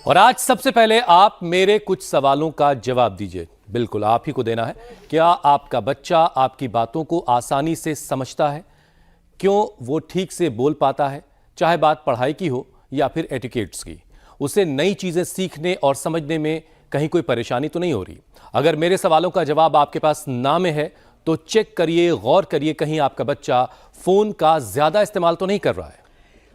और आज सबसे पहले आप मेरे कुछ सवालों का जवाब दीजिए। बिल्कुल आप ही को देना है। क्या आपका बच्चा आपकी बातों को आसानी से समझता है? क्यों वो ठीक से बोल पाता है, चाहे बात पढ़ाई की हो या फिर एटिकेट्स की? उसे नई चीजें सीखने और समझने में कहीं कोई परेशानी तो नहीं हो रही? अगर मेरे सवालों का जवाब आपके पास ना में है तो चेक करिए, गौर करिए, कहीं आपका बच्चा फोन का ज्यादा इस्तेमाल तो नहीं कर रहा है।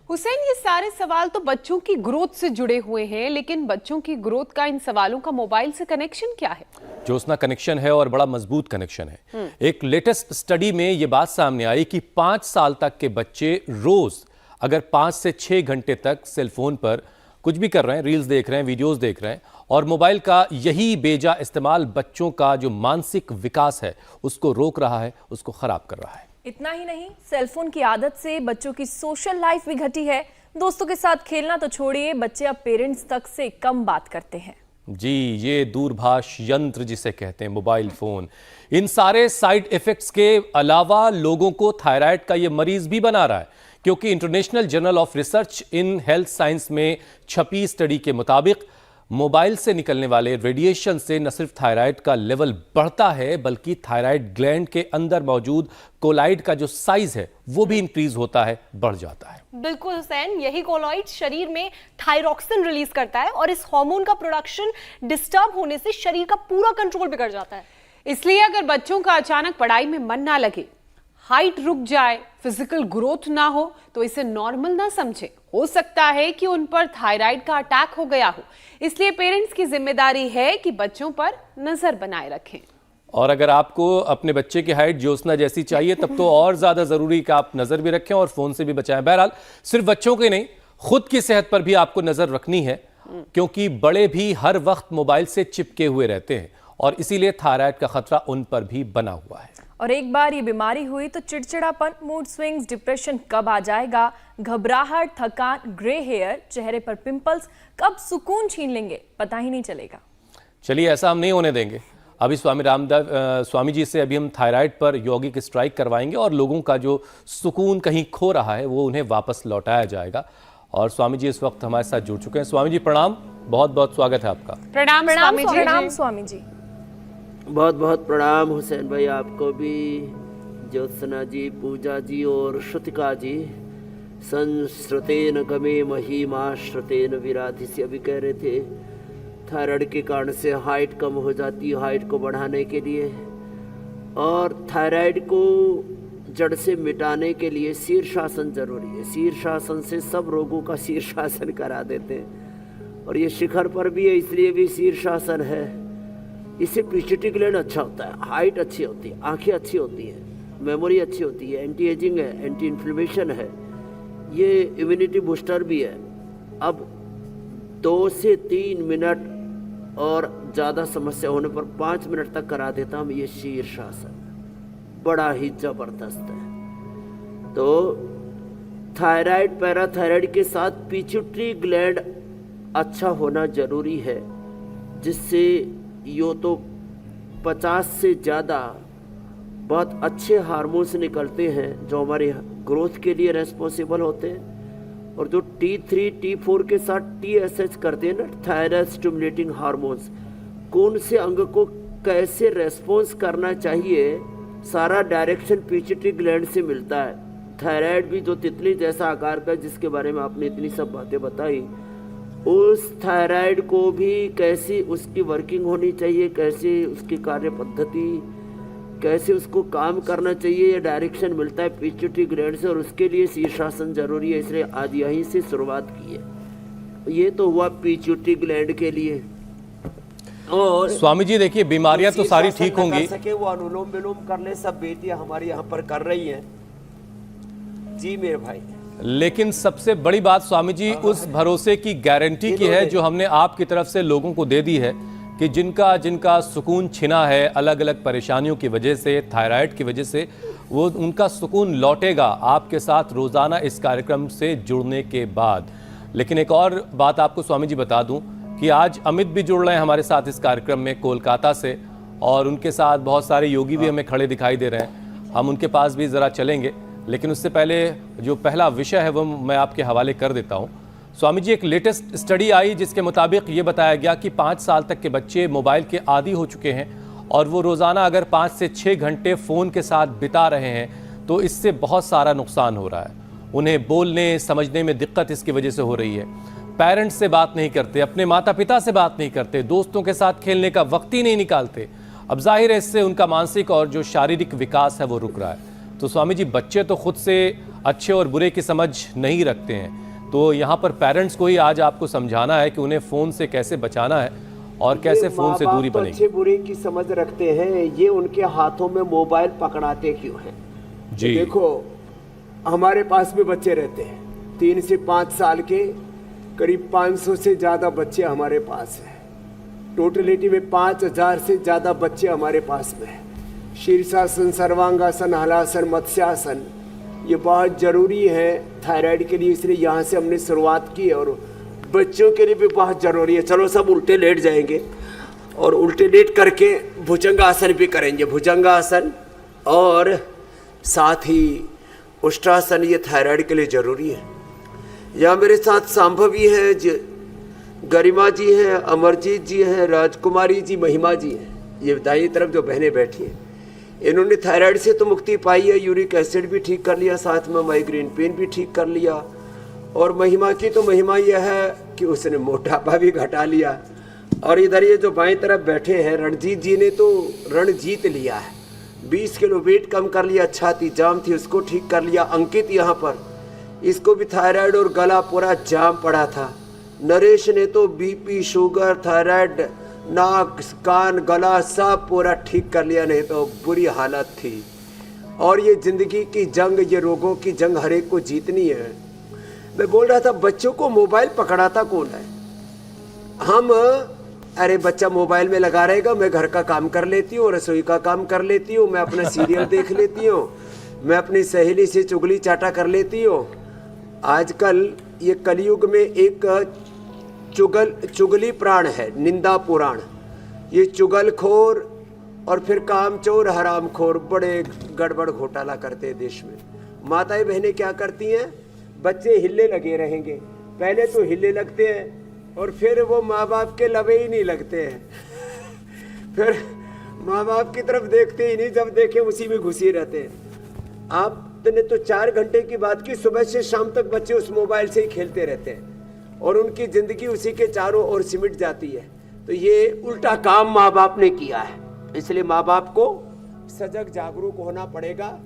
हुसैन, ये सारे सवाल तो बच्चों की ग्रोथ से जुड़े हुए हैं, लेकिन बच्चों की ग्रोथ का इन सवालों का मोबाइल से कनेक्शन क्या है? जोस्ना, कनेक्शन है और बड़ा मजबूत कनेक्शन है। एक लेटेस्ट स्टडी में यह बात सामने आई कि 5 साल तक के बच्चे रोज अगर 5 से 6 घंटे तक सेलफोन पर कुछ भी कर रहे हैं, रील्स देख रहे हैं, वीडियोस देख रहे हैं, और मोबाइल का यही बेजा इस्तेमाल बच्चों का जो मानसिक विकास है उसको रोक रहा है, उसको खराब कर रहा है। इतना ही नहीं, सेलफोन की आदत से बच्चों की सोशल लाइफ भी घटी है। दोस्तों के साथ खेलना तो छोड़िए, बच्चे अब पेरेंट्स तक से कम बात करते हैं। जी, ये दूरभाष यंत्र जिसे कहते हैं मोबाइल फोन, इन सारे साइड इफेक्ट्स के अलावा लोगों को थायराइड का ये मरीज भी बना रहा है, क्योंकि international journal of research in health science में छपी स्टडी के मुताबिक मोबाइल से निकलने वाले रेडिएशन से न सिर्फ थायराइड का लेवल बढ़ता है, बल्कि थायराइड ग्लैंड के अंदर मौजूद कोलाइड का जो साइज है वो भी इंक्रीज होता है, बढ़ जाता है। बिल्कुल हुसैन, यही कोलॉइड शरीर में थायरॉक्सिन रिलीज करता है और इस हार्मोन का प्रोडक्शन डिस्टर्ब होने से शरीर का पूरा कंट्रोल बिगड़ जाता है। इसलिए अगर बच्चों का अचानक पढ़ाई में मन ना लगे, हाइट रुक जाए, फिजिकल ग्रोथ ना हो, तो इसे नॉर्मल ना समझे। हो सकता है कि उन पर थायराइड का अटैक हो गया हो। इसलिए पेरेंट्स की जिम्मेदारी है कि बच्चों पर नजर बनाए रखें। और अगर आपको अपने बच्चे की हाइट ज्योत्सना जैसी चाहिए तब तो और ज्यादा जरूरी कि आप नजर भी रखें और फोन से भी बचाएं। बहरहाल सिर्फ बच्चों की नहीं, खुद की सेहत पर भी आपको नजर रखनी है, क्योंकि बड़े भी हर वक्त मोबाइल से चिपके हुए रहते हैं और इसीलिए थायराइड का खतरा उन पर भी बना हुआ है। और एक बार ये बीमारी हुई तो चिड़चिड़ापन, मूड स्विंग्स, डिप्रेशन कब आ जाएगा, घबराहट, थकान, ग्रे हेयर, चेहरे पर पिंपल्स कब सुकून छीन लेंगे, पता ही नहीं चलेगा। चलिए, ऐसा हम नहीं होने देंगे। अभी स्वामी जी से अभी हम थायराइड पर यौगिक स्ट्राइक करवाएंगे और लोगों का जो सुकून कहीं खो रहा है वो उन्हें वापस लौटाया जाएगा। और स्वामी जी इस वक्त हमारे साथ जुड़ चुके हैं। स्वामी जी प्रणाम, बहुत बहुत स्वागत है आपका। प्रणाम स्वामी जी। बहुत बहुत प्रणाम हुसैन भाई, आपको भी, ज्योत्सना जी, पूजा जी और श्रुतिका जी। संश्रुतेन गमे महिमा श्रुतेन विराधिस्य, अभी कह रहे थे थायराइड के कारण से हाइट कम हो जाती है। हाइट को बढ़ाने के लिए और थायराइड को जड़ से मिटाने के लिए शीर्षासन जरूरी है। शीर्षासन से सब रोगों का शीर्षासन करा देते हैं और ये शिखर पर भी है, इसलिए भी शीर्षासन है। इससे पीछेटी ग्लैंड अच्छा होता है, हाइट अच्छी होती है, आंखें अच्छी होती है, मेमोरी अच्छी होती है, एंटी एजिंग है, एंटी इन्फ्लेमेशन है, ये इम्यूनिटी बूस्टर भी है। अब 2 से 3 मिनट और ज़्यादा समस्या होने पर 5 मिनट तक करा देता हूँ ये शीर्षासन, बड़ा ही ज़बरदस्त है। तो थायराइड, पैराथायराइड के साथ पिट्यूटरी ग्लैंड अच्छा होना जरूरी है, जिससे यो तो 50 से ज़्यादा बहुत अच्छे हार्मोन्स निकलते हैं जो हमारे ग्रोथ के लिए रेस्पॉन्सिबल होते हैं। और जो T3, T4 के साथ TSH करते हैं ना, थायराइड स्टिमुलेटिंग हार्मोन्स, कौन से अंग को कैसे रेस्पॉन्स करना चाहिए, सारा डायरेक्शन पिट्यूटरी ग्लैंड से मिलता है। थायराइड भी जो तितली जैसा आकार का, जिसके बारे में आपने इतनी सब बातें बताई, उस थायराइड को भी कैसी उसकी वर्किंग होनी चाहिए, कैसे उसकी कार्य पद्धति, कैसे उसको काम करना चाहिए, ये डायरेक्शन मिलता है पिट्यूटरी ग्लैंड से, और उसके लिए शीर्षासन जरूरी है। इसलिए आज यहीं से शुरुआत की है। ये तो हुआ पिट्यूटरी ग्लैंड के लिए। और स्वामी जी देखिए, बीमारियां तो सारी ठीक होंगी, सके वो अनुलोम विलोम कर ले, सब बेटियां हमारे यहाँ पर कर रही हैं। जी मेरे भाई, लेकिन सबसे बड़ी बात स्वामी जी उस भरोसे की गारंटी की है जो हमने आपकी तरफ से लोगों को दे दी है कि जिनका सुकून छिना है अलग अलग परेशानियों की वजह से, थायराइड की वजह से, वो उनका सुकून लौटेगा आपके साथ रोजाना इस कार्यक्रम से जुड़ने के बाद। लेकिन एक और बात आपको स्वामी जी बता दूं कि आज अमित भी जुड़ रहे हैं हमारे साथ इस कार्यक्रम में कोलकाता से, और उनके साथ बहुत सारे योगी भी हमें खड़े दिखाई दे रहे हैं। हम उनके पास भी ज़रा चलेंगे, लेकिन उससे पहले जो पहला विषय है वो मैं आपके हवाले कर देता हूँ। स्वामी जी, एक लेटेस्ट स्टडी आई जिसके मुताबिक ये बताया गया कि 5 साल तक के बच्चे मोबाइल के आदी हो चुके हैं और वो रोज़ाना अगर 5 से 6 घंटे फ़ोन के साथ बिता रहे हैं तो इससे बहुत सारा नुकसान हो रहा है। उन्हें बोलने समझने में दिक्कत इसकी वजह से हो रही है। पेरेंट्स से बात नहीं करते, अपने माता पिता से बात नहीं करते, दोस्तों के साथ खेलने का वक्त ही नहीं निकालते। अब जाहिर है इससे उनका मानसिक और जो शारीरिक विकास है वो रुक रहा है। तो स्वामी जी, बच्चे तो खुद से अच्छे और बुरे की समझ नहीं रखते हैं, तो यहाँ पर पेरेंट्स को ही आज आपको समझाना है कि उन्हें फ़ोन से कैसे बचाना है और कैसे फ़ोन से दूरी तो बनेगी। अच्छे बुरे की समझ रखते हैं, ये उनके हाथों में मोबाइल पकड़ाते क्यों हैं? जी देखो, हमारे पास भी बच्चे रहते हैं 3 से 5 साल के, करीब 500 से ज़्यादा बच्चे हमारे पास हैं। टोटलिटी में 5000 से ज़्यादा बच्चे हमारे पास में हैं। शीर्षासन, सर्वांगासन, हलासन, मत्स्यासन ये बहुत ज़रूरी है थायराइड के लिए, इसलिए यहाँ से हमने शुरुआत की और बच्चों के लिए भी बहुत ज़रूरी है। चलो सब उल्टे लेट जाएंगे और उल्टे लेट करके भुजंगासन भी करेंगे। भुजंगासन और साथ ही उष्ट्रासन, ये थायराइड के लिए ज़रूरी है। यहाँ मेरे साथ सांभवी है, गरिमा जी हैं, अमरजीत जी हैं, राजकुमारी जी, महिमा जी हैं। ये दाईं तरफ जो बहनें बैठी हैं, इन्होंने थायराइड से तो मुक्ति पाई है, यूरिक एसिड भी ठीक कर लिया, साथ में माइग्रेन पेन भी ठीक कर लिया। और महिमा की तो महिमा यह है कि उसने मोटापा भी घटा लिया। और इधर ये जो बाएं तरफ बैठे हैं रणजीत जी ने तो रण जीत लिया है, 20 किलो वेट कम कर लिया, छाती जाम थी उसको ठीक कर लिया। अंकित यहाँ पर, इसको भी थायराइड और गला पूरा जाम पड़ा था। नरेश ने तो बीपी, शुगर, थायराइड, नाक, कान, गला सब पूरा ठीक कर लिया, नहीं तो बुरी हालत थी। और ये जिंदगी की जंग, ये रोगों की जंग हर एक को जीतनी है। मैं बोल रहा था बच्चों को मोबाइल पकड़ाता कौन है? हम, अरे बच्चा मोबाइल में लगा रहेगा, मैं घर का काम कर लेती हूँ, रसोई का काम कर लेती हूँ, मैं अपना सीरियल देख लेती हूँ, मैं अपनी सहेली से चुगली चाटा कर लेती हूँ। आजकल ये कलयुग में एक चुगली प्राण है, निंदा पुराण। ये चुगलखोर और फिर कामचोर, हरामखोर बड़े गड़बड़ घोटाला करते हैं देश में। माताएं बहनें क्या करती हैं? बच्चे हिले लगे रहेंगे, पहले तो हिले लगते हैं और फिर वो माँ बाप के लवे ही नहीं लगते हैं। फिर माँ बाप की तरफ देखते ही नहीं, जब देखे उसी में घुसी रहते हैं। आपने तो 4 घंटे की बात की, सुबह से शाम तक बच्चे उस मोबाइल से ही खेलते रहते हैं और उनकी जिंदगी उसी के चारों ओर सिमट जाती है। तो ये उल्टा काम माँ बाप ने किया है, इसलिए माँ बाप को सजग जागरूक होना पड़ेगा।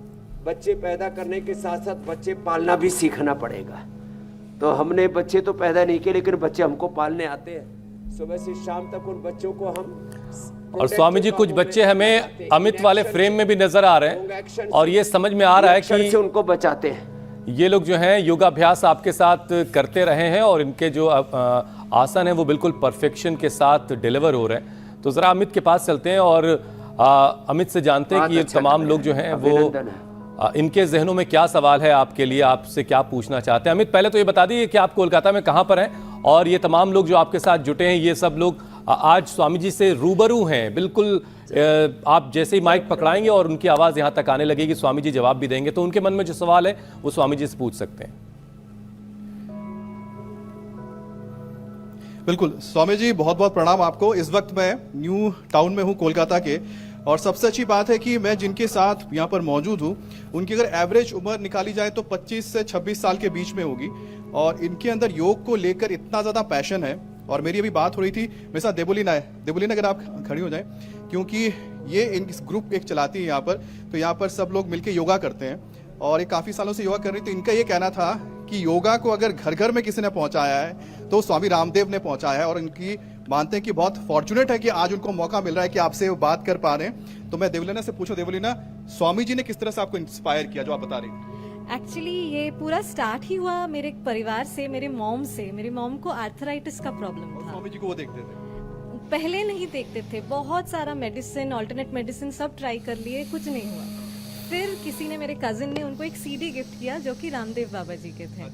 बच्चे पैदा करने के साथ साथ बच्चे पालना भी सीखना पड़ेगा। तो हमने बच्चे तो पैदा नहीं किए, लेकिन बच्चे हमको पालने आते हैं। सुबह से शाम तक उन बच्चों को हम। और स्वामी जी, कुछ बच्चे हमें अमित वाले फ्रेम में भी नजर आ रहे हैं और ये समझ में आ रहा है कि से उनको बचाते हैं। ये लोग जो हैं योगाभ्यास आपके साथ करते रहे हैं और इनके जो आसन हैं वो बिल्कुल परफेक्शन के साथ डिलीवर हो रहे हैं। तो ज़रा अमित के पास चलते हैं और अमित से जानते हैं कि ये तमाम लोग जो हैं वो इनके जहनों में क्या सवाल है आपके लिए, आपसे क्या पूछना चाहते हैं। अमित, पहले तो ये बता दीजिए कि आप कोलकाता में कहाँ पर हैं और ये तमाम लोग जो आपके साथ जुटे हैं, ये सब लोग आज स्वामी जी से रूबरू हैं। बिल्कुल आप जैसे ही माइक पकड़ाएंगे और उनकी आवाज़ यहाँ तक आने लगेगी, स्वामी जी जवाब भी देंगे, तो उनके मन में जो सवाल है वो स्वामी जी से पूछ सकते हैं। बिल्कुल स्वामी जी, बहुत बहुत प्रणाम आपको। इस वक्त मैं न्यू टाउन में हूँ कोलकाता के, और सबसे अच्छी बात है कि मैं जिनके साथ यहाँ पर मौजूद हूँ उनकी अगर एवरेज उम्र निकाली जाए तो 25 से 26 साल के बीच में होगी और इनके अंदर योग को लेकर इतना ज़्यादा पैशन है। और मेरी अभी बात हो रही थी, मेरे साथ देवलीना है। देवलीना, अगर आप खड़ी हो जाएं, क्योंकि ये इस ग्रुप एक चलाती है यहाँ पर, तो यहाँ पर सब लोग मिलकर योगा करते हैं और ये काफ़ी सालों से योगा कर रही। तो इनका ये कहना था कि योगा को अगर घर घर में किसी ने पहुँचाया है तो स्वामी रामदेव ने पहुँचाया है और इनकी मानते हैं कि बहुत फॉर्चुनेट है कि आज उनको मौका मिल रहा है कि आपसे बात कर पा रहे हैं। तो मैं देवलीना से पूछूं, देवलीना, स्वामी जी ने किस तरह से आपको इंस्पायर किया जो आप बता रही हैं? एक्चुअली ये पूरा स्टार्ट ही हुआ मेरे परिवार से, मेरे मॉम से। मेरी मॉम को आर्थराइटिस का प्रॉब्लम था। स्वामी जी को वो देखते थे? पहले नहीं देखते थे, बहुत सारा मेडिसिन, ऑल्टरनेट मेडिसिन सब ट्राई कर लिए, कुछ नहीं हुआ। फिर किसी ने, मेरे कजिन ने उनको एक सीडी गिफ्ट किया जो कि रामदेव बाबा जी के थे।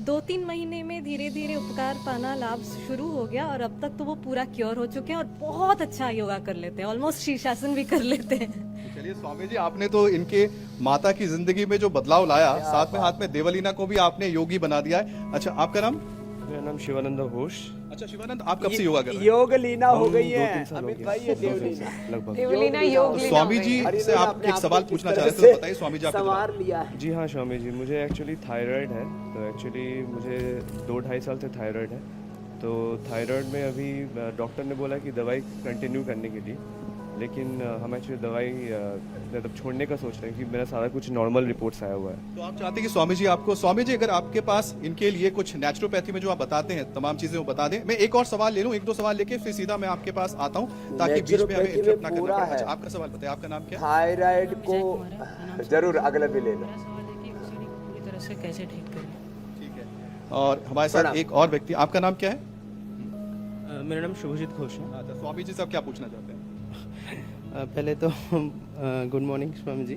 2-3 महीने में धीरे धीरे उपकार पाना लाभ शुरू हो गया और अब तक तो वो पूरा क्योर हो चुके हैं और बहुत अच्छा योगा कर लेते हैं, ऑलमोस्ट शीर्षासन भी कर लेते हैं। चलिए स्वामी जी, आपने तो इनके माता की जिंदगी में जो बदलाव लाया, साथ में हाथ में देवलीना को भी आपने योगी बना दिया है। अच्छा, आपका नाम? मेरा नाम शिवानंद घोष। अच्छा शिवानंद, आप कब से योगा कर रहे हैं? योग लीना हो गई है 2-3 साल हो अमित गया। भाई, ये देवलीना लगभग। देवलीना योग लीना स्वामी हो गई जी है। से आप एक सवाल पूछना चाह रहे थे, तो बताइए स्वामी जी आपका जवाब। संवार लिया है। जी हाँ स्वामी जी, मुझे एक्चुअली थायराइड है। तो एक्चुअली मुझे 2-2.5 साल से थायराइड है। तो थायराइड में अभी डॉक्टर ने बोला कि दवाई कंटिन्यू करने के लिए, लेकिन हम एक्चुअली दवाई मतलब छोड़ने का सोच रहे हैं कि मेरा सारा कुछ नॉर्मल रिपोर्ट्स आया हुआ है। तो आप चाहते हैं कि स्वामी जी आपको, स्वामी जी अगर आपके पास इनके लिए कुछ नेचुरोपैथी में जो आप बताते हैं तमाम चीजें वो बता दें। मैं एक और सवाल ले लूं, 1-2 सवाल लेके फिर सीधा मैं आपके पास आता हूं, ताकि बीच में हमें नेचुरोपैथी इंटरप्ट में ना करना पूरा पड़े। है। अच्छा आपका सवाल बताइए, आपका नाम क्या है? थायराइड को जरूर अगला भी ले लो। पूरी तरह से कैसे ठीक करें। ठीक है, और हमारे साथ प्रणाम। एक और व्यक्ति, आपका नाम क्या है? मेरा नाम शुभजीत घोष है। अच्छा स्वामी जी से आप क्या पूछना चाहते हैं? पहले तो गुड मॉर्निंग स्वामी जी।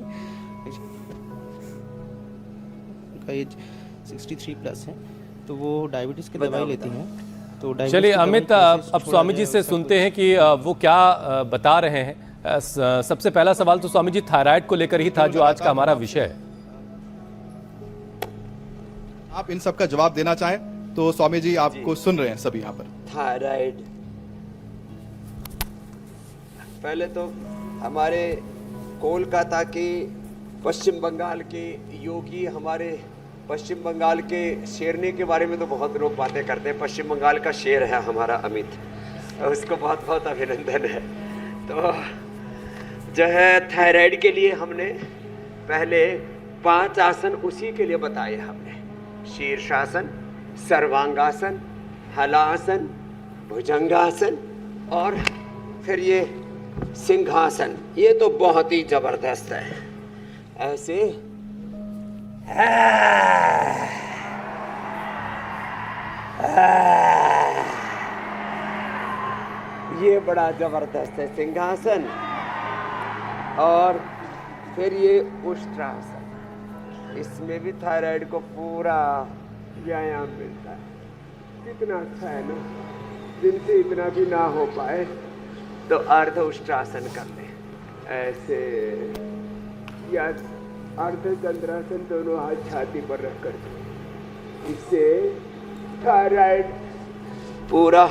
उनका एज 63 प्लस है, तो वो डायबिटीज़ की दवाई लेती हैं। तो डायबिटीज़ चलिए की दवाई अमित, कैसे अब छोड़ा स्वामी जी जाए, से उसका सुनते हैं कि वो क्या बता रहे हैं। सबसे पहला सवाल तो स्वामी जी थायराइड को लेकर ही था, जो आज का हमारा विषय है। आप इन सब का जवाब देना चाहें तो स्वामी जी आपको सुन रहे हैं सभी यहाँ पर। थायराइड, पहले तो हमारे कोलकाता के, पश्चिम बंगाल के योगी, हमारे पश्चिम बंगाल के शेरनी के बारे में तो बहुत लोग बातें करते हैं। पश्चिम बंगाल का शेर है हमारा अमित, उसको बहुत बहुत अभिनंदन है। तो जो है थायराइड के लिए हमने पहले 5 आसन उसी के लिए बताए हमने। शीर्षासन, सर्वांगासन, हलासन, भुजंगासन और फिर ये सिंहासन। ये तो बहुत ही जबरदस्त है। ऐसे ये बड़ा जबरदस्त है सिंहासन। और फिर ये उष्ट्रासन, इसमें भी थायराइड को पूरा व्यायाम मिलता है। कितना अच्छा है ना, जिनसे इतना भी ना हो पाए तो अर्ध उष्ट्रासन कर लें ऐसे, या अर्ध चंद्रासन, दोनों हाथ छाती पर रख कर। इससे थायराइड पूरा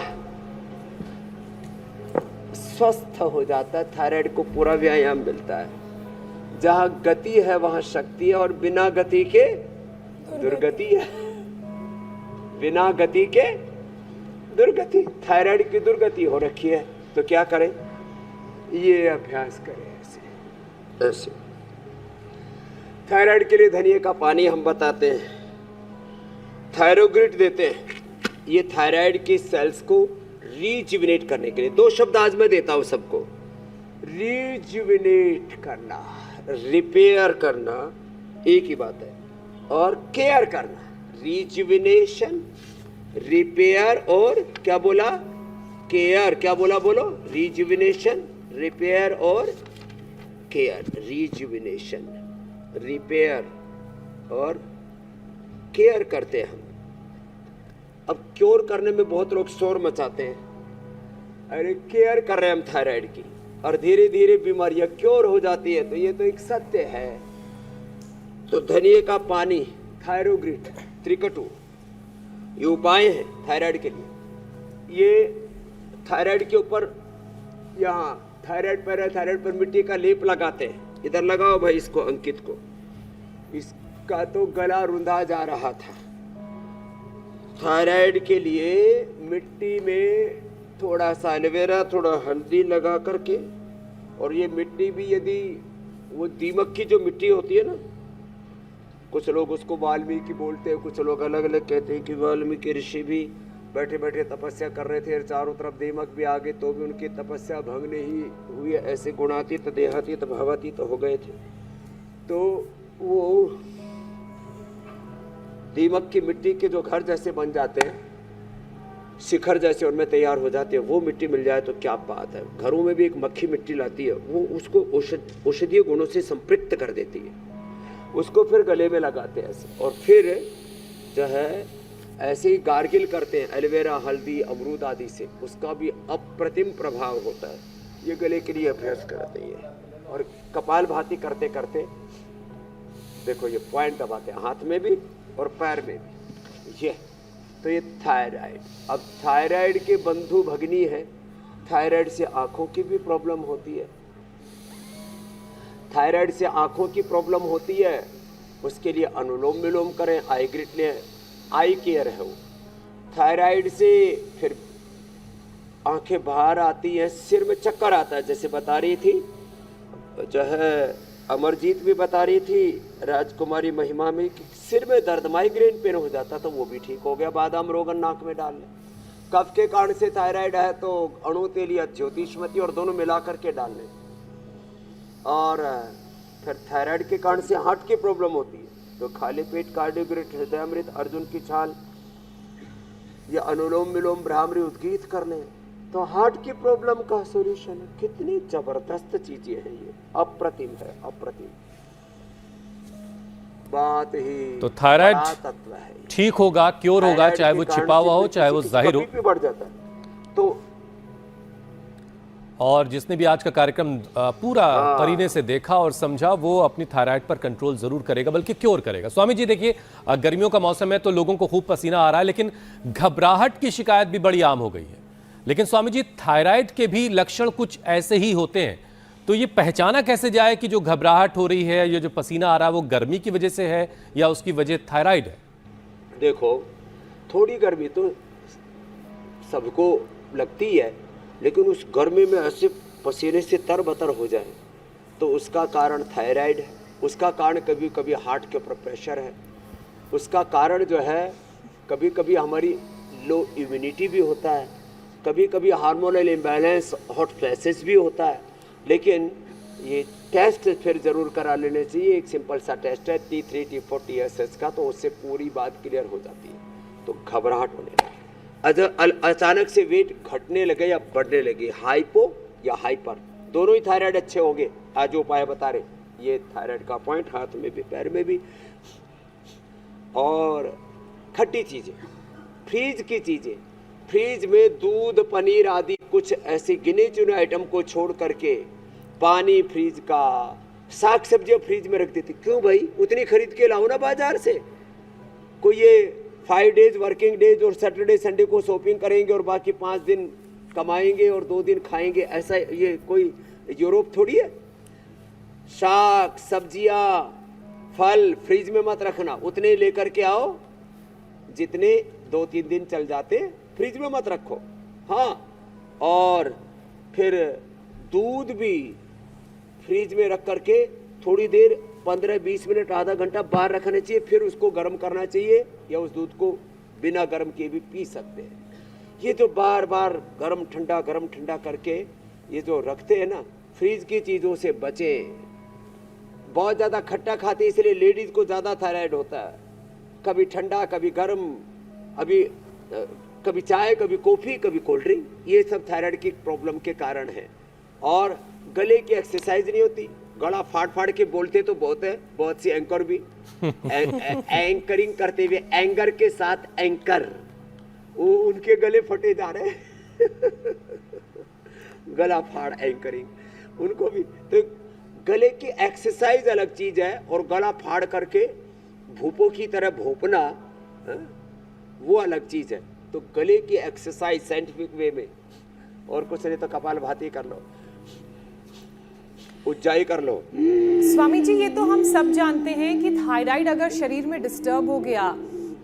स्वस्थ हो जाता है। थायराइड को पूरा व्यायाम मिलता है। जहाँ गति है वहाँ शक्ति है, और बिना गति के दुर्गति है। बिना गति के दुर्गति, थायराइड की दुर्गति हो रखी है। तो क्या करें? ये अभ्यास करें ऐसे ऐसे। थायराइड के लिए धनिए का पानी हम बताते हैं, थायरोग्रिट देते हैं। ये थायराइड की सेल्स को रीजुविनेट करने के लिए, 2 शब्द आज मैं देता हूं सबको। रीजुविनेट करना, रिपेयर करना एक ही बात है, और केयर करना। रीजुविनेशन, रिपेयर और क्या बोला? केयर। क्या बोला? बोलो। रीजुविनेशन, रिपेयर और केयर। रीजुविनेशन, रिपेयर और केयर करते हैं हम। अब क्योर करने में बहुत लोग शोर मचाते हैं, अरे केयर कर रहे हैं हम थायराइड की, और धीरे धीरे बीमारियां क्योर हो जाती है। तो ये तो एक सत्य है। तो धनिए का पानी, थायरोग्रिट, त्रिकटु, ये उपाय हैं थायराइड के लिए। ये थायराइड के ऊपर, यहाँ थायराइड पर मिट्टी का लेप लगाते हैं। इधर लगाओ भाई इसको, अंकित को। इसका तो गला रुंधा जा रहा था। थायराइड के लिए मिट्टी में थोड़ा सा एलोवेरा, थोड़ा हल्दी लगा करके, और ये मिट्टी भी यदि वो दीमक की जो मिट्टी होती है ना, कुछ लोग उसको वाल्मीकि बोलते हैं, कुछ लोग अलग अलग कहते हैं कि वाल्मीकि ऋषि भी बैठे बैठे तपस्या कर रहे थे, चारों तरफ दीमक भी आ गए, तो भी उनकी तपस्या भंग नहीं हुई। ऐसे गुणातीत, देहातीत, भावातीत हो गए थे। तो वो दीमक की मिट्टी के जो घर जैसे बन जाते हैं, शिखर जैसे उनमें तैयार हो जाते हैं, वो मिट्टी मिल जाए तो क्या बात है। घरों में भी एक मक्खी मिट्टी लाती है, वो उसको औषधीय गुणों से संपृक्त कर देती है। उसको फिर गले में लगाते हैं ऐसे, और फिर जो है ऐसे ही गार्गिल करते हैं एलोवेरा, हल्दी, अमरूद आदि से। उसका भी अप्रतिम प्रभाव होता है। ये गले के लिए अभ्यास कराते हैं। और कपाल भाती करते करते देखो, ये पॉइंट दबाते हैं हाथ में भी और पैर में भी। ये तो ये थायराइड, अब थायराइड के बंधु भगनी है। थायराइड से आंखों की भी प्रॉब्लम होती है, थायराइड से आंखों की प्रॉब्लम होती है। उसके लिए अनुलोम विलोम करें, आई ग्रिट लें, आई केयर है वो। थायराइड से फिर आंखें बाहर आती हैं, सिर में चक्कर आता है, जैसे बता रही थी जो है अमरजीत भी बता रही थी राजकुमारी महिमा में कि सिर में दर्द, माइग्रेन पेन हो जाता, तो वो भी ठीक हो गया। बादाम रोगन नाक में डाल लें। कफ के कारण से थायराइड है तो अणु तेल या ज्योतिषमती और दोनों मिला करके डाल लें। और फिर थायराइड के कारण से हार्ट की प्रॉब्लम होती है तो खाली पेट कार्डियोग्रिट, हृदयामृत, अर्जुन की छाल या अनुलोम विलोम भ्रामरी उद्गीत कर लें तो हार्ट की प्रॉब्लम का सॉल्यूशन है। कितनी जबरदस्त चीजें हैं ये, अप्रतिम है, अप्रतिम बात ही। तो थायराइड बड़ा तत्व है ये। ठीक होगा, क्योर होगा, थायराइड चाहे के वो कारण छिपा हुआ से हो चाहे वो किसी जाहिर हो। कभी भी बढ़ जाता है तो और जिसने भी आज का कार्यक्रम पूरा करीने से देखा और समझा वो अपनी थायराइड पर कंट्रोल जरूर करेगा, बल्कि क्योर करेगा। स्वामी जी देखिए, गर्मियों का मौसम है तो लोगों को खूब पसीना आ रहा है, लेकिन घबराहट की शिकायत भी बड़ी आम हो गई है। लेकिन स्वामी जी, थायराइड के भी लक्षण कुछ ऐसे ही होते हैं, तो ये पहचाना कैसे जाए कि जो घबराहट हो रही है, ये जो पसीना आ रहा है, वो गर्मी की वजह से है या उसकी वजह थायराइड है? देखो, थोड़ी गर्मी तो सबको लगती है, लेकिन उस गर्मी में ऐसे पसीने से तरबतर हो जाए तो उसका कारण थायराइड है। उसका कारण कभी कभी हार्ट के ऊपर प्रेशर है। उसका कारण जो है कभी कभी हमारी लो इम्यूनिटी भी होता है, कभी कभी हार्मोनल इम्बैलेंस, हॉट फ्लैशेस भी होता है। लेकिन ये टेस्ट फिर ज़रूर करा लेने चाहिए। एक सिंपल सा टेस्ट है T3 T4 TSH का, तो उससे पूरी बात क्लियर हो जाती है। तो घबराहट होने लगे, अचानक से वेट घटने लगे या बढ़ने लगे, हाइपो या हाइपर, दोनों ही थायराइड अच्छे होंगे। आज जो उपाय बता रहे, ये थायराइड का पॉइंट, हाथ में भी पैर में भी। और खट्टी चीज़ें, फ्रीज की चीज़ें, फ्रीज में दूध, पनीर आदि कुछ ऐसे गिने चुने आइटम को छोड़ करके पानी फ्रीज का, साग सब्जियां फ्रीज में रख देती। क्यों भाई, उतनी खरीद के लाओ ना बाजार से। कोई ये 5 डेज वर्किंग डेज और सैटरडे संडे को शॉपिंग करेंगे और बाकी 5 दिन कमाएंगे और 2 दिन खाएंगे, ऐसा ये कोई यूरोप थोड़ी है। साग सब्जियां फल फ्रीज में मत रखना, उतने लेकर के आओ जितने 2-3 दिन चल जाते, फ्रिज में मत रखो। हाँ, और फिर दूध भी फ्रिज में रख करके थोड़ी देर 15-20 मिनट, आधा घंटा बाहर रखना चाहिए, फिर उसको गर्म करना चाहिए, या उस दूध को बिना गर्म किए भी पी सकते हैं। ये जो बार बार गर्म ठंडा करके ये जो रखते हैं ना, फ्रीज की चीज़ों से बचें। बहुत ज़्यादा खट्टा खाते इसलिए लेडीज़ को ज़्यादा थायराइड होता है। कभी ठंडा कभी गर्म, कभी चाय कभी कॉफ़ी कभी कोल्ड ड्रिंक, ये सब थायराइड की प्रॉब्लम के कारण है। और गले की एक्सरसाइज नहीं होती, गला फाड़ के बोलते तो बहुत है, बहुत सी एंकर भी एंकरिंग करते हुए एंगर के साथ एंकर, वो उनके गले फटे जा रहे हैं गला फाड़ एंकरिंग उनको भी। तो गले की एक्सरसाइज अलग चीज है और गला फाड़ करके भूपों की तरह भोपना वो अलग चीज है। तो गले की एक्सरसाइज साइंटिफिक वे में, और कुछ नहीं तो कपालभाति कर लो, उज्जाई कर लो। स्वामी जी, ये तो हम सब जानते हैं कि थायराइड अगर शरीर में डिस्टर्ब हो गया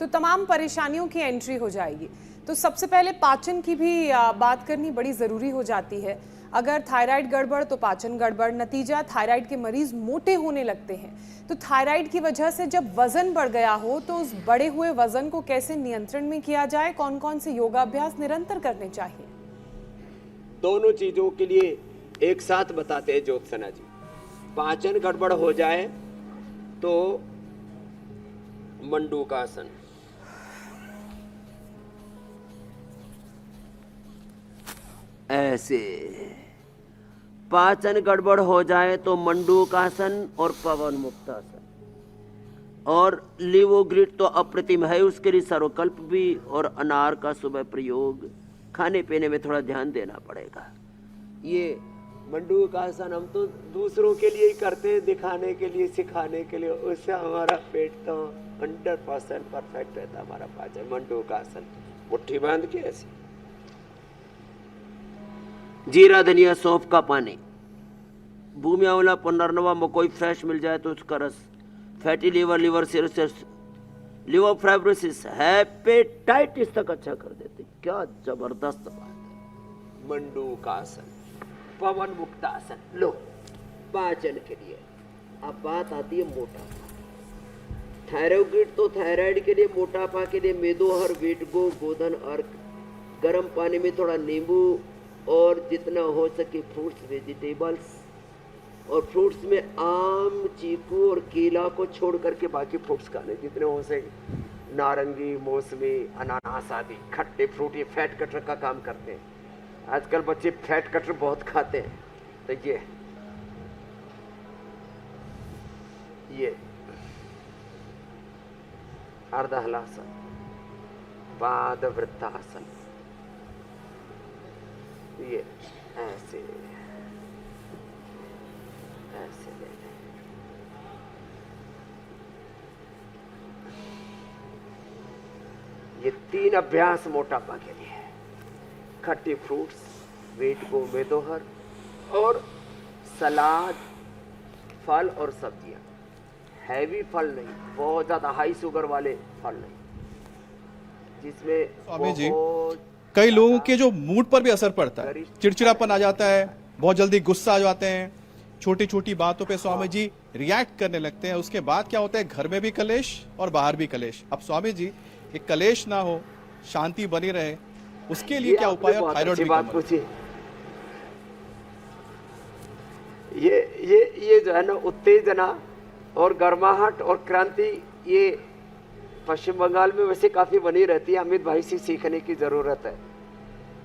तो तमाम परेशानियों की एंट्री हो जाएगी। तो सबसे पहले पाचन की भी बात करनी बड़ी ज़रूरी हो जाती है। अगर थायराइड गड़बड़ तो पाचन गड़बड़, नतीजा थायराइड के मरीज मोटे होने लगते हैं। तो थायराइड की वजह से जब वजन बढ़ गया हो तो उस बढ़े हुए वजन को कैसे नियंत्रण में किया जाए, कौन कौन से योगाभ्यास निरंतर करने चाहिए? दोनों चीजों के लिए एक साथ बताते हैं ज्योत्सना जी। पाचन गड़बड़ हो जाए तो मंडूकासन, ऐसे। पाचन गड़बड़ हो जाए तो मंडूकासन और पवन मुक्तासन। और लिवोग्रिड तो अप्रतिम है, उसके लिए सर्वकल्प भी और अनार का सुबह प्रयोग। खाने पीने में थोड़ा ध्यान देना पड़ेगा। ये मंडूकासन हम तो दूसरों के लिए ही करते हैं, दिखाने के लिए, सिखाने के लिए, उससे हमारा पेट तो 100% परफेक्ट रहता है हमारा पाचन। मंडूक आसन, मुट्ठी बांध के ऐसे, जीरा धनिया सौंफ का पानी, भूमि आंवला पुनर्नवा मकोई फ्रेश मिल जाए तो उसका रस, fatty liver cirrhosis, liver fibrosis, hepatitis तक अच्छा कर देते। क्या जबरदस्त बात है। मंडूक आसन, पवन मुक्त आसन, लो पाचन के लिए। अब बात आती है मोटापा। थायराइड तो थायराइड के लिए, मोटापा के लिए मेदोहर, वेटगो, गोधन अर्क, गर्म पानी में थोड़ा नींबू और जितना हो सके फ्रूट्स वेजिटेबल्स, और फ्रूट्स में आम, चीकू और केला को छोड़ करके बाकी फ्रूट्स खाने जितने हो सके, नारंगी, मौसमी, अनानास आदि खट्टे फ्रूट, ये फैट कटर का काम करते हैं। आजकल बच्चे फैट कटर बहुत खाते हैं। तो ये अर्धहलासन, पाद वृत्तासन, ये ऐसे ऐसे ले लें। ये 3 अभ्यास मोटापा के लिए है। खट्टे फ्रूट्स, वेट को मेदोहर और सलाद, फल और सब्जियां। हैवी फल नहीं, बहुत ज्यादा हाई शुगर वाले फल नहीं, जिसमें स्वामी जी कई लोगों के जो मूड पर भी असर पड़ता है, चिड़चिड़ापन आ जाता है, बहुत जल्दी गुस्सा आ जाते हैं, छोटी छोटी बातों पे स्वामी जी रिएक्ट करने लगते हैं। उसके बाद क्या होता है, घर में भी कलेश और बाहर भी कलेश। अब स्वामी जी एक कलेश ना हो, शांति बनी रहे, उसके लिए क्या उपाय है? थायराइड भी बात पूछिए। ये जो है ना, उत्तेजना और गर्माहट और क्रांति, ये पश्चिम बंगाल में वैसे काफी बनी रहती है। अमित भाई से सीखने की जरूरत है।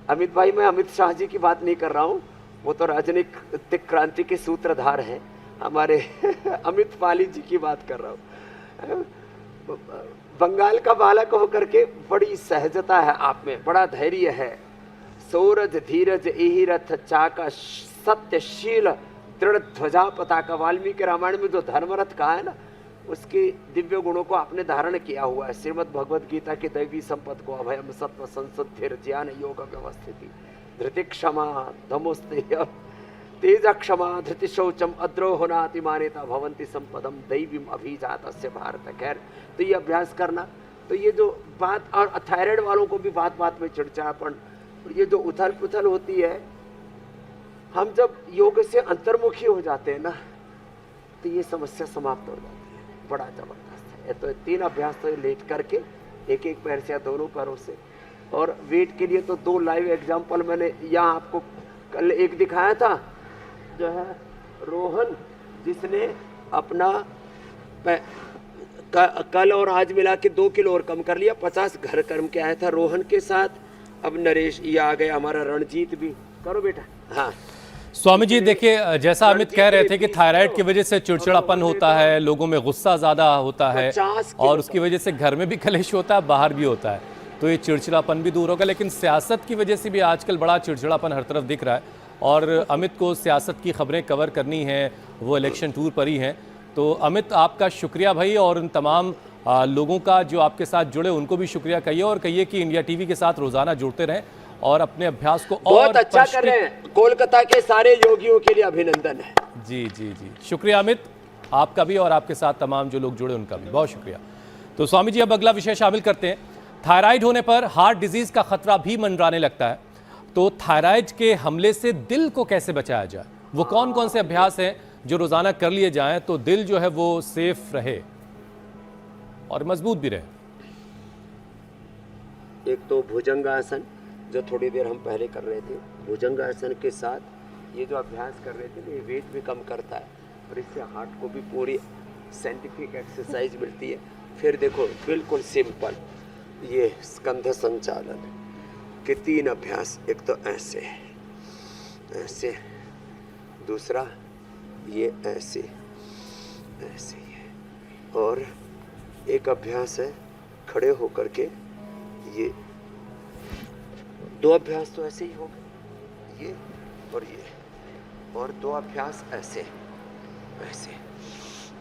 अमित भाई, मैं अमित शाह जी की बात नहीं कर रहा हूँ, वो तो राजनीतिक क्रांति के सूत्रधार हैं, हमारे अमित पाली जी की बात कर रहा हूँ। बंगाल का बालक होकर के बड़ी सहजता है आप में, बड़ा धैर्य है। सूरज धीरज यही रथ चाका, सत्यशील दृढ़ ध्वजा पताका। वाल्मीकि रामायण में जो धर्मरथ कहा है ना, उसके दिव्य गुणों को आपने धारण किया हुआ है। श्रीमद् भगवद गीता की दैवी संपद को अभयम सत्व संसुद्धिर ज्ञान योग व्यवस्थिति, धृति क्षमा धमोस्तेय तेज क्षमा धृति शौचम अद्रोहनाति मानेता भवंती संपदम दैवीम अभिजातस्य भारत। खैर, तो ये अभ्यास करना। तो ये जो बात, और थायराइड वालों को भी बात बात में चिड़चिड़ापन, ये जो उथल पुथल होती है, हम जब योग से अंतर्मुखी हो जाते हैं ना, तो ये समस्या समाप्त हो जाती है। बड़ा जबरदस्त है। तो 3 अभ्यास तो लेट करके, एक पैर से या दोनों पैरों से। और वेट के लिए तो 2 लाइव एग्जाम्पल मैंने यहाँ आपको कल एक दिखाया था, जो है रोहन, जिसने अपना कल और आज मिला के 2 किलो और कम कर लिया, 50 घर कर्म के आया था रोहन के साथ। अब नरेश ये आ गया हमारा, रणजीत भी। करो बेटा। हाँ स्वामी जी, देखिए जैसा अमित कह रहे थे कि थायराइड की वजह से चिड़चिड़ापन होता है, लोगों में गुस्सा ज्यादा होता है, और उसकी वजह से घर में भी कलेश होता है, बाहर भी होता है, तो ये चिड़चिड़ापन भी दूर होगा। लेकिन सियासत की वजह से भी आजकल बड़ा चिड़चिड़ापन हर तरफ दिख रहा है, और अमित को सियासत की खबरें कवर करनी है, वो इलेक्शन टूर पर ही हैं। तो अमित, आपका शुक्रिया भाई, और उन तमाम लोगों का जो आपके साथ जुड़े उनको भी शुक्रिया कहिए, और कहिए कि इंडिया टीवी के साथ रोजाना जुड़ते रहें और अपने अभ्यास को बहुत अच्छा कर रहे हैं। कोलकाता के सारे योगियों के लिए अभिनंदन है। जी जी जी, शुक्रिया अमित, आपका भी, और आपके साथ तमाम जो लोग जुड़े उनका भी बहुत शुक्रिया। तो स्वामी जी, अब अगला विषय शामिल करते हैं। थायराइड होने पर हार्ट डिजीज का खतरा भी मंडराने लगता है, तो थायराइड के हमले से दिल को कैसे बचाया जाए? वो कौन कौन से अभ्यास हैं जो रोजाना कर लिए जाएं तो दिल जो है वो सेफ रहे और मजबूत भी रहे? एक तो भुजंगासन, जो थोड़ी देर हम पहले कर रहे थे। भुजंगासन के साथ ये जो अभ्यास कर रहे थे, ये वेट भी कम करता है, और इससे हार्ट को भी पूरी साइंटिफिक एक्सरसाइज मिलती है। फिर देखो, बिल्कुल सिंपल, ये स्कंध संचालन के 3 अभ्यास। एक तो ऐसे ऐसे, दूसरा ये ऐसे ऐसे, और एक अभ्यास है खड़े होकर के, ये 2 अभ्यास तो ऐसे ही हो गए, ये, और 2 अभ्यास ऐसे ऐसे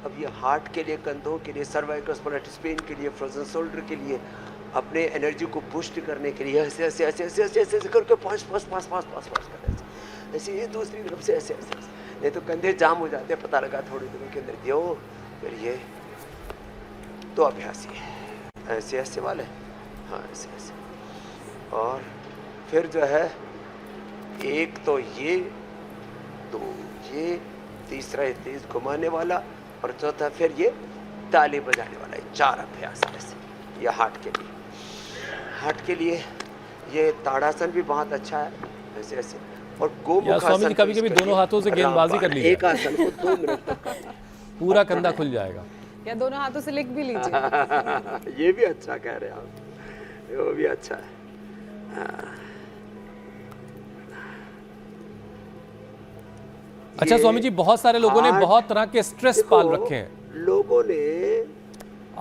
अब ये हार्ट के लिए, कंधों के लिए, सर्वाइकल स्पॉन्डिलाइटिस पेन के लिए, फ्रोजन शोल्डर के लिए, अपने एनर्जी को बूस्ट करने के लिए ऐसे ऐसे ऐसे ऐसे ऐसे ऐसे करके पास कर ऐसे, ये दूसरी तरफ से ऐसे ऐसे, नहीं तो कंधे जाम हो जाते हैं, पता लगा थोड़ी देर के अंदर दियो। फिर ये तो अभ्यास ही है, ऐसे ऐसे वाले, हाँ ऐसे ऐसे, और फिर जो है एक तो ये, दो ये, तीसरा ये तेज घुमाने वाला, और चौथा फिर ये ताली बजाने वाला। ये 4 अभ्यास ऐसे, ये हार्ट के लिए। हार्ट के लिए ये ताड़ासन भी बहुत अच्छा है, ऐसे ऐसे, और या स्वामी जी कभी-कभी दोनों हाथों से गेंदबाजी कर लीजिए, एक आसन को 2 मिनट तक पूरा कंधा खुल जाएगा। या दोनों हाथों से लिख भी लीजिए। ये भी अच्छा कह रहे हैं आप, वो भी अच्छा है। अच्छा स्वामी जी, बहुत सारे लोगों ने बहुत तरह के स्ट्रेस पाल रखे हैं। लोगों ने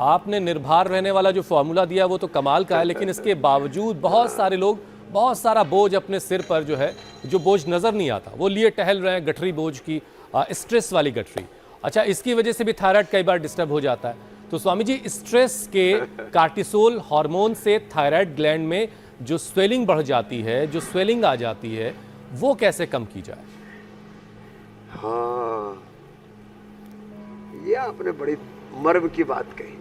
आपने निर्भर रहने वाला जो फॉर्मूला दिया वो तो कमाल का है, लेकिन इसके बावजूद बहुत सारे लोग बहुत सारा बोझ अपने सिर पर जो है, जो बोझ नजर नहीं आता वो लिए टहल रहे हैं, गठरी बोझ की, स्ट्रेस वाली गठरी। अच्छा, इसकी वजह से भी थायराइड कई बार डिस्टर्ब हो जाता है। तो स्वामी जी, स्ट्रेस के कार्टिसोल हार्मोन से थायराइड ग्लैंड में जो स्वेलिंग बढ़ जाती है, जो स्वेलिंग आ जाती है, वो कैसे कम की जाए? हाँ, ये आपने बड़ी मर्म की बात कही।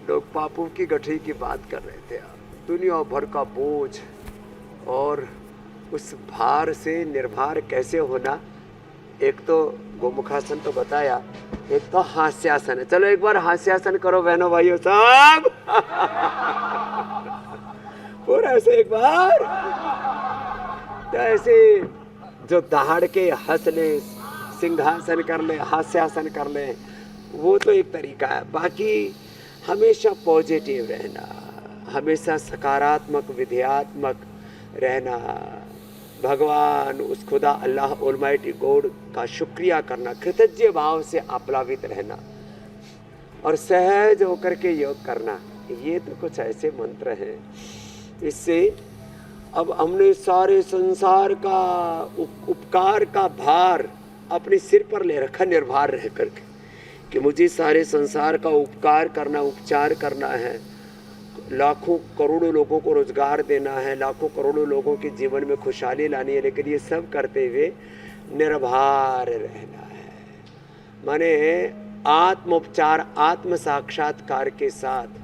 लोग पापों की गठरी की बात कर रहे थे आप, दुनिया भर का बोझ और उस भार से निर्भर कैसे होना। एक तो गोमुखासन तो बताया, एक तो हास्यासन है। चलो एक बार हास्यासन करो बहनों भाइयों सब। और ऐसे एक बार तो ऐसे जो दहाड़ के हंस ले, सिंहासन कर ले, हास्यासन कर ले, वो तो एक तरीका है। बाकी हमेशा पॉजिटिव रहना, हमेशा सकारात्मक विधेयात्मक रहना, भगवान उस खुदा अल्लाह ऑलमाइटी गॉड का शुक्रिया करना, कृतज्ञ भाव से आप्लावित रहना और सहज होकर के योग करना, ये तो कुछ ऐसे मंत्र हैं। इससे अब हमने सारे संसार का उपकार का भार अपने सिर पर ले रखा, निर्भर रह करके, कि मुझे सारे संसार का उपकार करना, उपचार करना है, लाखों करोड़ों लोगों को रोजगार देना है, लाखों करोड़ों लोगों के जीवन में खुशहाली लानी है, लेकिन ये सब करते हुए निर्भर रहना है। माने आत्मोपचार, आत्म साक्षात्कार के साथ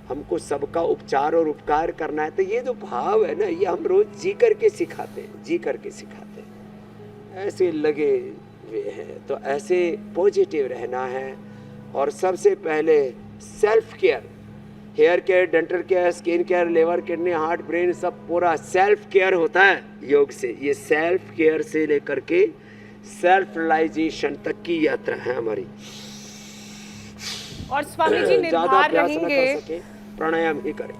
हमको सबका उपचार और उपकार करना है। तो ये जो भाव है ना, ये हम रोज जी करके सिखाते हैं, जी करके सिखाते हैं, ऐसे लगे हुए हैं। तो ऐसे पॉजिटिव रहना है। और सबसे पहले self care, hair care, dental care, skin care, liver, kidney, heart, brain, सब पूरा सेल्फ केयर होता है योग से। ये सेल्फ केयर से लेकर के सेल्फ रियलाइजेशन तक की यात्रा है हमारी। और स्वामी जी निर्भर रहेंगे, प्राणायाम ही करें,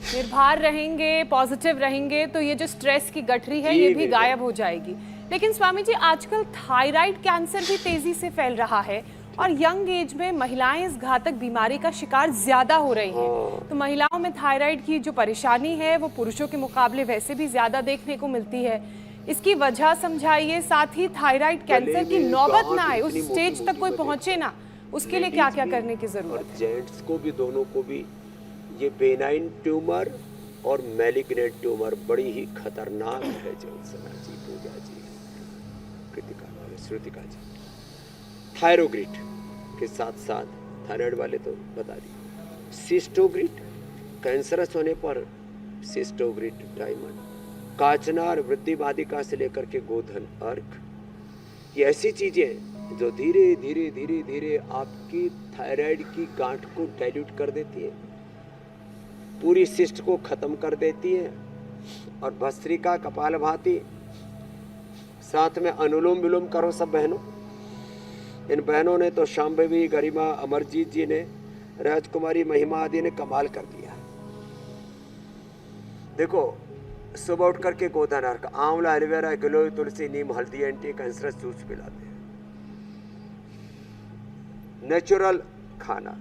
निर्भर रहेंगे, पॉजिटिव रहेंगे, तो ये जो स्ट्रेस की गठरी है ये भी गायब हो जाएगी। लेकिन स्वामी जी, आजकल थायराइड कैंसर भी तेजी से फैल रहा है और यंग एज में महिलाएं इस घातक बीमारी का शिकार ज्यादा हो रही हैं। तो महिलाओं में थायराइड की जो परेशानी है वो पुरुषों के मुकाबले वैसे भी ज्यादा देखने को मिलती है। इसकी वजह समझाइए, साथ ही थायराइड कैंसर की नौबत ना आए, उस स्टेज तक कोई पहुंचे ना, उसके लिए क्या क्या करने की जरूरत है? जेंट्स को भी, दोनों को भी, ये बेनाइन ट्यूमर और मैलिग्नेंट ट्यूमर बड़ी ही खतरनाक है। ज्योत्सना जी, पूजा जी, कृतिका, श्रुतिका जी, थायरोग्रिड के साथ साथ थायराइड वाले तो बता दी, सिस्टोग्रिड, कैंसरस होने पर सिस्टोग्रिड डायमंड, काचनार, वृद्धि बाधिका से लेकर के गोधन, अर्क, ये ऐसी चीजें जो धीरे धीरे धीरे धीरे आपकी थायराइड की गांठ को डाइल्यूट कर देती है, पूरी सिस्ट को खत्म कर देती है। और भस्त्रिका, कपालभाति, साथ में अनुलोम विलोम करो सब बहनों। इन बहनों ने तो शांभवी, गरिमा, अमरजीत जी ने, राजकुमारी, महिमा आदि ने कमाल कर दिया। देखो, सुबह उठ करके गोधन अर्क, आंवला, एलोवेरा, गिलोय, तुलसी, नीम, हल्दी, एंटी कैंसरस जूस पिलाते हैं। नेचुरल खाना,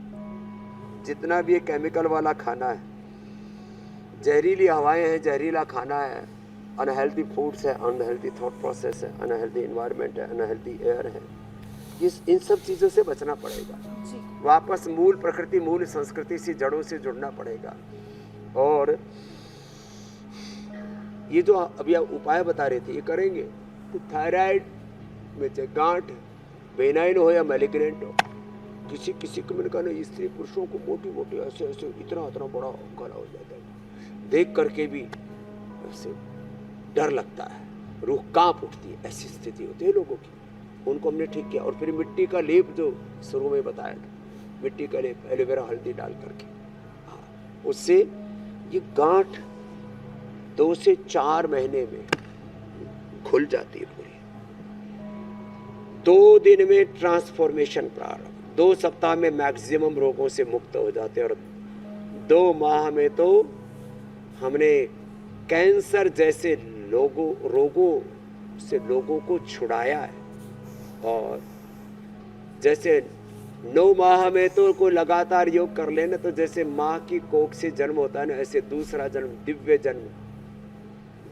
जितना भी ये केमिकल वाला खाना है, जहरीली हवाएं हैं, जहरीला खाना है, अनहेल्दी फूड्स है, अनहेल्दी थॉट प्रोसेस है, अनहेल्दी इन्वायरमेंट है, अनहेल्दी एयर है, इन सब चीज़ों से बचना पड़ेगा। वापस मूल प्रकृति, मूल संस्कृति से, जड़ों से जुड़ना पड़ेगा। और ये जो अभी आप उपाय बता रहे थे, ये करेंगे तो थायराइड में चाहे गांठ बेनाइन हो या मैलिग्नेंट हो, किसी को मैंने कहा ना, स्त्री पुरुषों को मोटी मोटी ऐसे ऐसे इतना इतना बड़ा गला हो जाता है, देख करके भी ऐसे डर लगता है, रूह कांप उठती है, ऐसी स्थिति होती है लोगों की। उनको हमने ठीक किया। और फिर मिट्टी का लेप जो शुरू में बताया था, मिट्टी का लेप एलोवेरा हल्दी डाल करके, हाँ, उससे ये गांठ 2 से 4 महीने में खुल जाती है पूरी। 2 दिन में ट्रांसफॉर्मेशन प्रारंभ, 2 सप्ताह में मैक्सिमम रोगों से मुक्त हो जाते हैं। और 2 माह में तो हमने कैंसर जैसे रोगों से लोगों को छुड़ाया है। और जैसे 9 माह में तो कोई लगातार योग कर लेना, तो जैसे माँ की कोख से जन्म होता है ना, ऐसे दूसरा जन्म, दिव्य जन्म,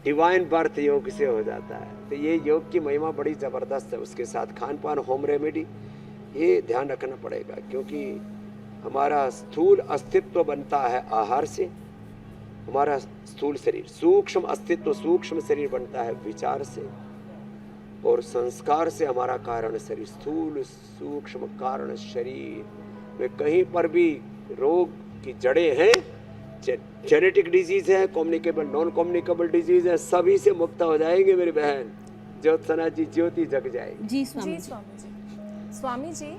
डिवाइन बर्थ योग से हो जाता है। तो ये योग की महिमा बड़ी ज़बरदस्त है। उसके साथ खान पान, होम रेमेडी, ये ध्यान रखना पड़ेगा, क्योंकि हमारा स्थूल अस्तित्व बनता है आहार से। हमारा स्थूल शरीर, सूक्ष्म अस्तित्व, सूक्ष्म शरीर बनता है विचार से, और संस्कार से हमारा कारण शरीर। स्थूल सूक्ष्म कारण शरीर में कहीं पर भी रोग की जड़ें हैं, जेनेटिक डिजीज है, कम्युनिकेबल नॉन कम्युनिकेबल डिजीज है, सभी से मुक्त हो जाएंगे मेरी बहन। ज्योत्सना जी, ज्योति जग जाएगी। जी स्वामी जी। स्वामी जी,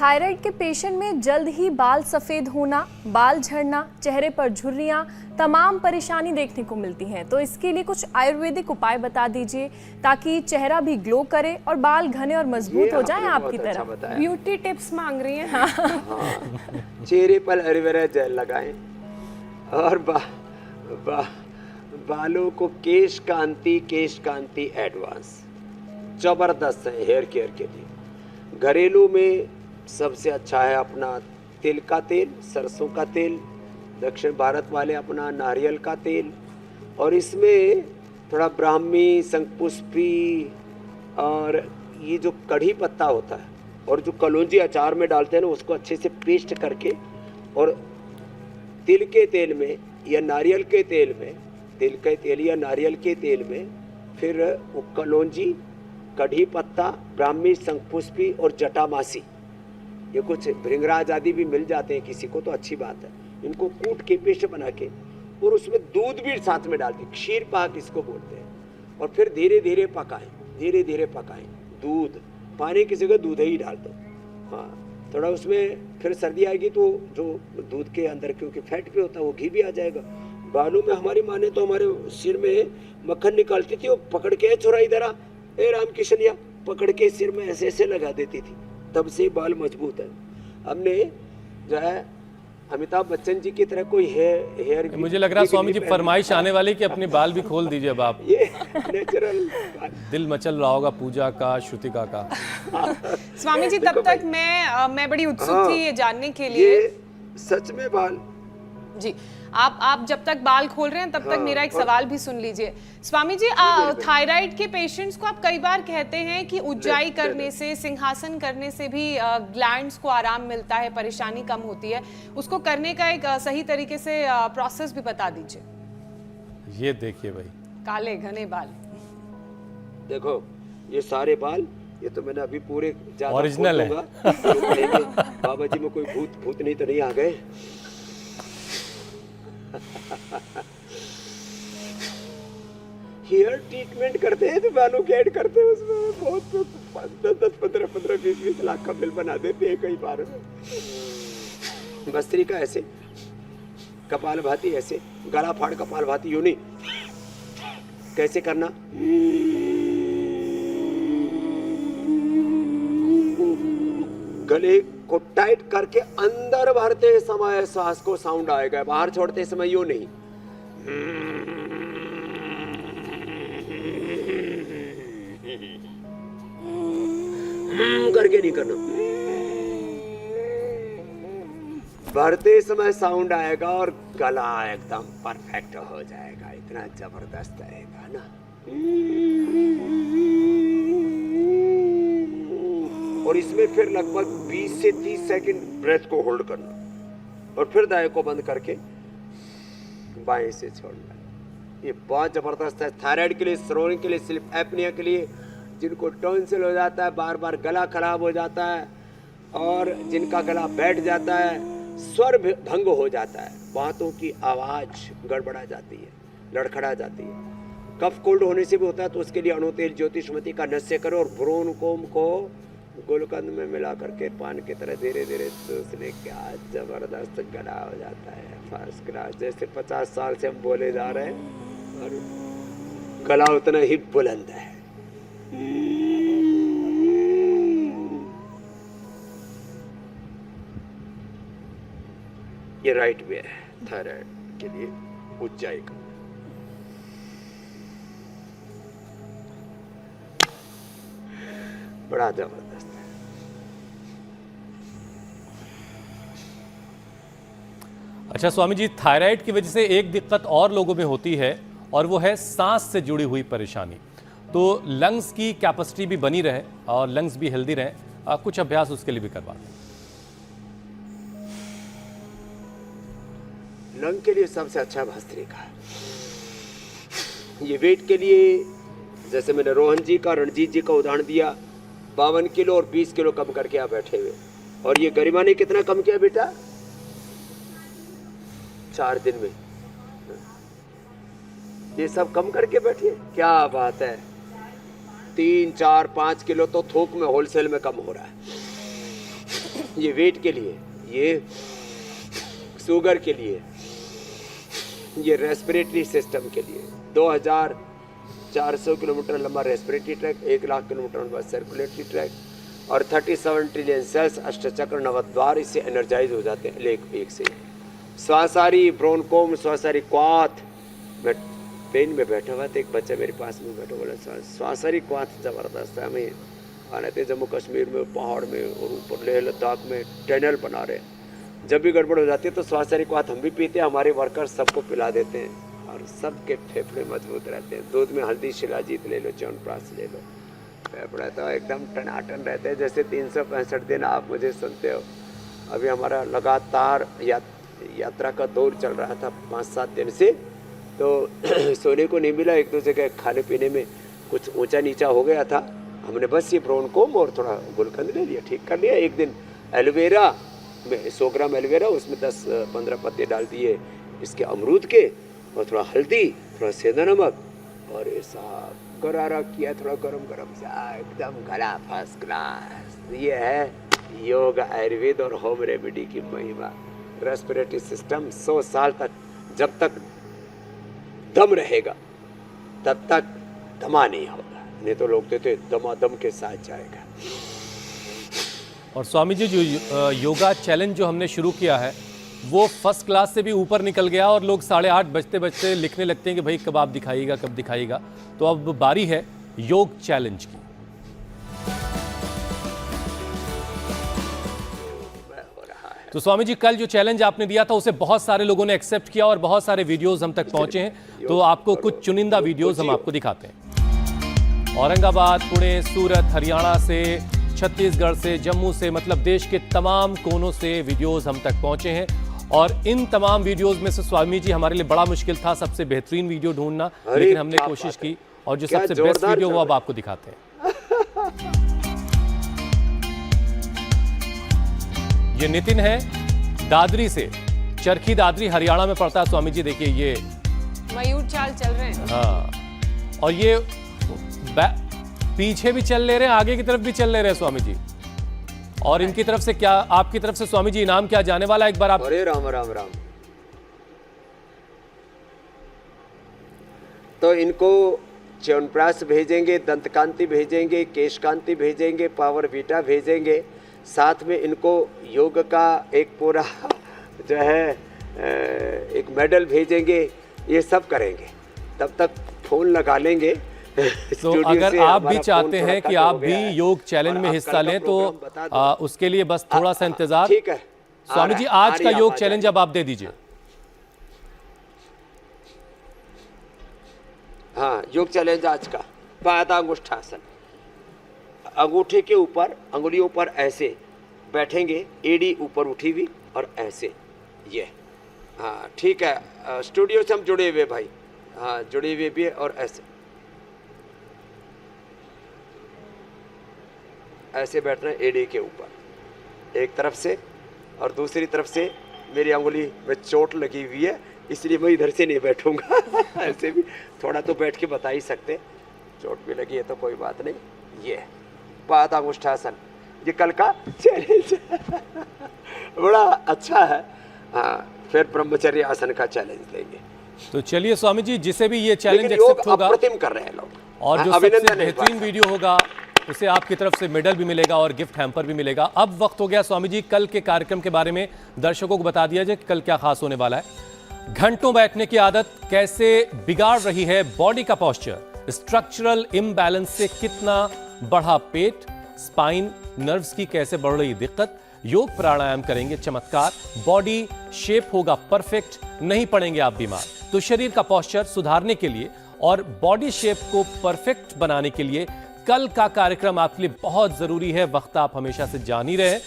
थायराइड के पेशेंट में जल्द ही बाल सफ़ेद होना, बाल झड़ना, चेहरे पर झुर्रियां, तमाम परेशानी देखने को मिलती हैं। तो इसके लिए कुछ आयुर्वेदिक उपाय बता दीजिए, ताकि चेहरा भी ग्लो करे और बाल घने और मजबूत हो जाएं आपकी तरह। ब्यूटी टिप्स मांग रही हैं। हाँ, चेहरे पर एलोवेरा जेल लगाएं और बालों को केश कांति एडवांस जबरदस्त है हेयर केयर के लिए। घरेलू में सबसे अच्छा है अपना तिल का तेल, सरसों का तेल, दक्षिण भारत वाले अपना नारियल का तेल, और इसमें थोड़ा ब्राह्मी, शंखपुष्पी और ये जो कढ़ी पत्ता होता है, और जो कलौंजी अचार में डालते हैं ना, उसको अच्छे से पेस्ट करके, और तिल के तेल में या नारियल के तेल में, तिल के तेल या नारियल के तेल में, फिर वो कलौंजी, कढ़ी पत्ता, ब्राह्मी, शंखपुष्पी और जटामासी, ये कुछ भृंगराज आदि भी मिल जाते हैं किसी को, तो अच्छी बात है। इनको कूट के पेस्ट बना के, और उसमें दूध भी साथ में डाल के, क्षीर पाक इसको बोलते हैं, और फिर धीरे धीरे पकाएं। दूध, पानी की जगह दूध ही डाल दो। हाँ, थोड़ा उसमें फिर सर्दी आएगी तो जो दूध के अंदर, क्योंकि फैट भी होता है, वो घी भी आ जाएगा। बालों में हमारी माँ ने तो हमारे सिर में मक्खन निकालती थी, वो पकड़ के, छोरा इधर आ, ए राम किशनिया, पकड़ के सिर में ऐसे ऐसे लगा देती थी, तब से बाल मजबूत है। हमने जो है अमिताभ बच्चन जी की तरह कोई हेयर मुझे लग रहा है स्वामी जी फरमाइश आने वाली कि अपने बाल भी खोल दीजिए अब आप। ये नेचुरल दिल मचल रहा होगा पूजा का, श्रुतिका का। स्वामी जी, तब तक मैं बड़ी उत्सुक थी ये जानने के लिए। ये सच में बाल जी, आप जब तक बाल खोल रहे हैं तब तक मेरा एक सवाल भी सुन लीजिए। स्वामी जी, थायराइड के पेशेंट्स को आप कई बार कहते हैं कि उज्जाई करने से, सिंहासन करने से भी ग्लैंड्स को आराम मिलता है, परेशानी कम होती है। उसको करने का एक सही तरीके से प्रोसेस भी बता दीजिए। ये देखिए भाई, काले घने बाल, देखो ये सारे बाल, ये तो मैंने अभी पूरे ओरिजिनल है। बाबा जी में कोई भूत नहीं तो नहीं आ गए। हेयर ट्रीटमेंट करते हैं तो बालों के ऐड करते हैं, उसमें बहुत 10, 15, 20 लाख का बिल बना देते हैं कई बार। भस्त्रिका ऐसे, कपाल भाती ऐसे, गला फाड़ कपाल भाती यूं नहीं, कैसे करना, गले को टाइट करके अंदर भरते समय सांस को साउंड आएगा, बाहर छोड़ते समय यूं नहीं। करके नहीं करना, भरते समय साउंड आएगा और गला एकदम परफेक्ट हो जाएगा, इतना जबरदस्त आएगा ना। और और इसमें फिर लगभग 20 से 30 सेकंड ब्रेथ को होल्ड करना और फिर दाएं को बंद करके बाएं से छोड़ना। ये बहुत ज़बरदस्त है थायराइड के लिए, स्नोरिंग के लिए, स्लीप एपनिया के लिए, जिनको टॉन्सिल हो जाता है, बार बार गला खराब हो जाता है और जिनका गला बैठ जाता है, स्वर भंग हो जाता है, बातों की आवाज़ गड़बड़ा जाती है, लड़खड़ा जाती है, कफ कोल्ड होने से भी होता है, तो उसके लिए अणुतेल ज्योतिषमती का नस्य करो और ब्रोन कोम को गुलकंद में मिला करके पान की तरह धीरे धीरे चूसने क्या जबरदस्त गला हो जाता है, फर्स्ट क्लास। जैसे 50 साल से हम बोले जा रहे हैं और गला उतना ही बुलंद है। ये राइट वे है थायराइड के लिए ऊंचाई का। बड़ा जबरदस्त है। अच्छा स्वामी जी, थायराइड की वजह से एक दिक्कत और लोगों में होती है और वो है सांस से जुड़ी हुई परेशानी। तो लंग्स की कैपेसिटी भी बनी रहे और लंग्स भी हेल्दी रहे, कुछ अभ्यास उसके लिए भी करवा दें। लंग के लिए सबसे अच्छा भस्त्रिका है। ये वेट के लिए जैसे मैंने रोहन जी का, रणजीत जी का उदाहरण दिया, 52 किलो और 20 किलो कम करके आप बैठे हुए। और ये गरिमा ने कितना कम किया बेटा? 4 दिन में ये सब कम करके बैठिए, क्या बात है। 3, 4, 5 किलो तो थोक में होलसेल में कम हो रहा है। ये वेट के लिए, ये शुगर के लिए, ये रेस्पिरेटरी सिस्टम के लिए। 2400 किलोमीटर लंबा रेस्पिरेटरी ट्रैक, 1 लाख किलोमीटर लंबा सर्कुलेटरी ट्रैक और 37 ट्रिलियन सेल्स, अष्टचक्र, नवद्वार इससे एनर्जाइज हो जाते हैं एक से। श्वासारी, ब्रोनकोम, श्वासारी क्वाथ। मैं ट्रेन में बैठा हुआ था, एक बच्चा मेरे पास में बैठा, बोला श्वासारी क्वाथ ज़बरदस्त है। हमें आने थे जम्मू कश्मीर में, पहाड़ में और ऊपर लेह लद्दाख में टनल बना रहे हैं। जब भी गड़बड़ हो जाती है तो श्वासारी क्वाथ हम भी पीते हैं, हमारे वर्कर्स सबको पिला देते हैं और सबके फेफड़े मजबूत रहते हैं। दूध में हल्दी, शिलाजीत ले लो, च्यवनप्राश ले लो, फेफड़े तो एकदम टनाटन रहते हैं। जैसे 365 दिन आप मुझे सुनते हो। अभी हमारा लगातार यात्रा का दौर चल रहा था 5-7 दिन से, तो सोने को नहीं मिला। 1-2 जगह खाने पीने में कुछ ऊंचा नीचा हो गया था। हमने बस ये ब्रोनकोम और थोड़ा गुलकंद ले लिया, ठीक कर लिया। एक दिन एलोवेरा में 100 ग्राम एलोवेरा, उसमें 10-15 पत्ते डाल दिए इसके अमरूद के और थोड़ा हल्दी, थोड़ा सेंधा नमक और ऐसा गरारा किया, थोड़ा गरम सा, एकदम गला फर्स्ट क्लास। ये है योग, आयुर्वेद और होम रेमेडी की महिमा। रेस्पिरेटरी सिस्टम 100 साल तक, जब तक दम रहेगा तब तक दमा नहीं होगा, नहीं तो लोग कहते दमादम के साथ जाएगा। और स्वामी जी, जो योगा चैलेंज जो हमने शुरू किया है वो फर्स्ट क्लास से भी ऊपर निकल गया और लोग 8:30 बजते लिखने लगते हैं कि भाई कब आप दिखाइएगा, कब दिखाइएगा। तो अब बारी है योग चैलेंज की। तो स्वामी जी, कल जो चैलेंज आपने दिया था उसे बहुत सारे लोगों ने एक्सेप्ट किया और बहुत सारे वीडियोस हम तक पहुंचे हैं। तो आपको कुछ चुनिंदा वीडियोस हम आपको दिखाते हैं। औरंगाबाद, पुणे, सूरत, हरियाणा से, छत्तीसगढ़ से, जम्मू से, मतलब देश के तमाम कोनों से वीडियोस हम तक पहुंचे हैं। और इन तमाम वीडियोस में से स्वामी जी हमारे लिए बड़ा मुश्किल था सबसे बेहतरीन वीडियो ढूंढना, लेकिन हमने कोशिश की और जो सबसे बेस्ट वीडियो वो अब आपको दिखाते हैं। ये नितिन है दादरी से, चरखी दादरी हरियाणा में पड़ता है। स्वामी जी देखिए, ये मयूर चाल चल रहे हैं। हाँ, और ये पीछे भी चल ले रहे हैं, आगे की तरफ भी चल ले रहे हैं स्वामी जी। और इनकी तरफ से क्या, आपकी तरफ से स्वामी जी इनाम क्या जाने वाला है, एक बार आप। अरे राम राम राम। तो इनको च्यवनप्राश भेजेंगे, दंतकांति भेजेंगे, केशकांति भेजेंगे, पावर बीटा भेजेंगे, साथ में इनको योग का एक पूरा जो है एक मेडल भेजेंगे। ये सब करेंगे, तब तक फोन लगा लेंगे। तो अगर आप भी चाहते हैं कि आप भी योग चैलेंज में हिस्सा लें तो उसके लिए बस थोड़ा सा इंतजार। ठीक है स्वामी जी, आज का योग चैलेंज अब आप दे दीजिए। हाँ, योग चैलेंज आज का पादांगुष्ठासन। अंगूठे के ऊपर अंगुलियों पर ऐसे बैठेंगे, एड़ी ऊपर उठी हुई और ऐसे, ये हाँ ठीक है। स्टूडियो से हम जुड़े हुए भाई, हाँ जुड़े हुए भी है। और ऐसे बैठना है एड़ी के ऊपर एक तरफ से, और दूसरी तरफ से मेरी अंगुली में चोट लगी हुई है इसलिए मैं इधर से नहीं बैठूंगा। ऐसे भी थोड़ा तो बैठ के बता ही सकते, चोट भी लगी है तो कोई बात नहीं। ये पादांगुष्ठासन, ये कल का चैलेंज बड़ा अच्छा है। हाँ, फिर ब्रह्मचर्य आसन का चैलेंज देंगे। तो चलिए स्वामी जी, जिसे भी ये चैलेंज लेकिन योग एक्सेप्ट होगा अप्रतिम कर रहे हैं लोग, और जो अभिनंदन सबसे है इस बेहतरीन बात का। वीडियो होगा उसे आपकी तरफ से मेडल भी मिलेगा और गिफ्ट हैम्पर भी मिलेगा। अब वक्त हो गया स्वामी जी, कल के कार्यक्रम के बारे में दर्शकों को बता दिया जाए कि कल क्या खास होने वाला है। घंटों बैठने की आदत कैसे बिगाड़ रही है बॉडी का पोस्चर, स्ट्रक्चरल इम्बैलेंस से कितना बढ़ा पेट, स्पाइन नर्व्स की कैसे बढ़ रही दिक्कत, योग प्राणायाम करेंगे चमत्कार, बॉडी शेप होगा परफेक्ट, नहीं पड़ेंगे आप बीमार। तो शरीर का पोस्चर सुधारने के लिए और बॉडी शेप को परफेक्ट बनाने के लिए कल का कार्यक्रम आपके लिए बहुत जरूरी है। वक्त आप हमेशा से जान ही रहे,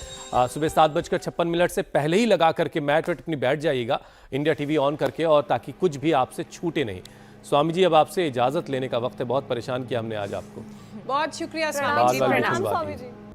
सुबह 7:56 से पहले ही लगा करके मैट पर अपनी बैठ जाइएगा इंडिया टीवी ऑन करके, और ताकि कुछ भी आपसे छूटे नहीं। स्वामी जी, अब आपसे इजाजत लेने का वक्त है, बहुत परेशान किया हमने आज आपको। बहुत शुक्रिया स्वामी बार जी, बार प्रणाम। बिल्कुल बात स्वामी नहीं। जी।